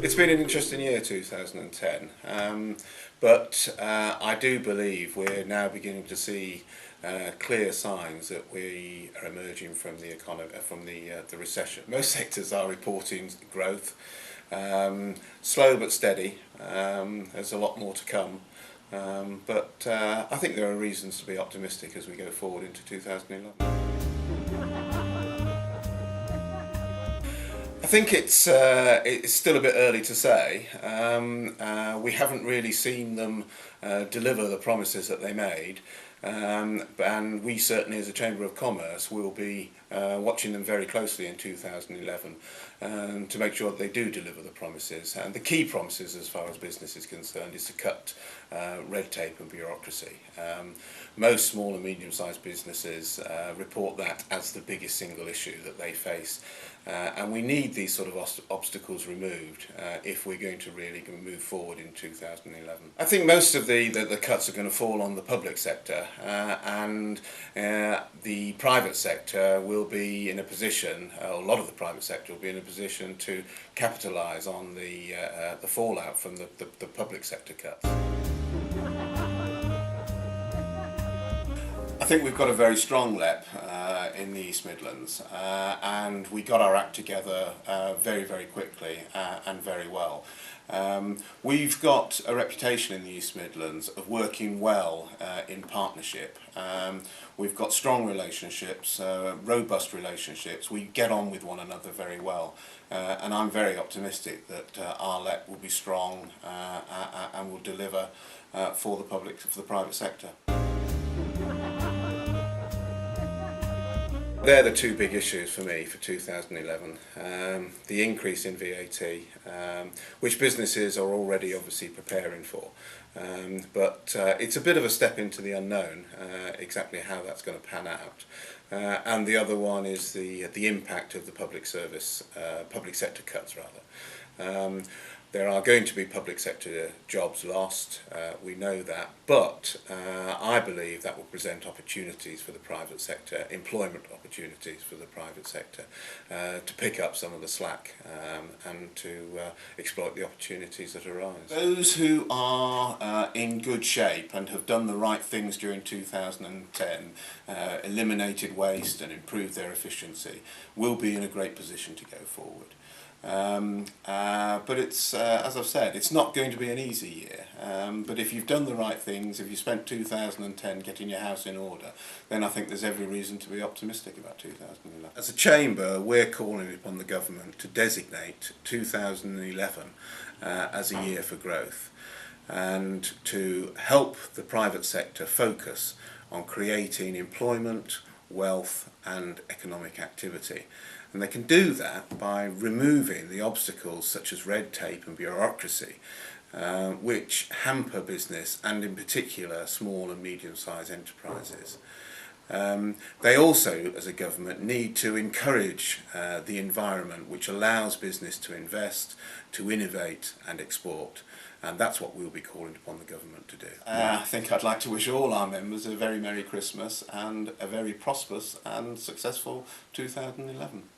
It's been an interesting year, 2010, but I do believe we're now beginning to see clear signs that we are emerging from the economy, from the recession. Most sectors are reporting growth, slow but steady. There's a lot more to come, but I think there are reasons to be optimistic as we go forward into 2011. I think it's still a bit early to say. We haven't really seen them deliver the promises that they made, and we certainly as a Chamber of Commerce will be watching them very closely in 2011 to make sure that they do deliver the promises. And the key promises as far as business is concerned is to cut red tape and bureaucracy. Most small and medium-sized businesses report that as the biggest single issue that they face, and we need these sort of obstacles removed if we're going to really move forward in 2011. I think most of the cuts are going to fall on the public sector, and the private sector will be in a position, a lot of the private sector will be in a position to capitalise on the fallout from the public sector cuts. I think we've got a very strong LEP in the East Midlands, and we got our act together very, very quickly and very well. We've got a reputation in the East Midlands of working well in partnership. We've got strong relationships, robust relationships. We get on with one another very well, and I'm very optimistic that our LEP will be strong and will deliver for the private sector. They're the two big issues for me for 2011. The increase in VAT, which businesses are already obviously preparing for, but it's a bit of a step into the unknown, exactly how that's going to pan out. And the other one is the impact of the public sector cuts rather. There are going to be public sector jobs lost, we know that, but I believe that will present opportunities for the private sector, employment opportunities for the private sector, to pick up some of the slack and to exploit the opportunities that arise. Those who are in good shape and have done the right things during 2010, eliminated waste and improved their efficiency, will be in a great position to go forward. But it's, as I've said, it's not going to be an easy year, but if you've done the right things, if you spent 2010 getting your house in order, then I think there's every reason to be optimistic about 2011. As a Chamber, we're calling upon the government to designate 2011 as a year for growth, and to help the private sector focus on creating employment, wealth and economic activity. And they can do that by removing the obstacles such as red tape and bureaucracy, which hamper business and in particular small and medium-sized enterprises. They also, as a government, need to encourage the environment which allows business to invest, to innovate and export. And that's what we'll be calling upon the government to do. I think I'd like to wish all our members a very Merry Christmas and a very prosperous and successful 2011.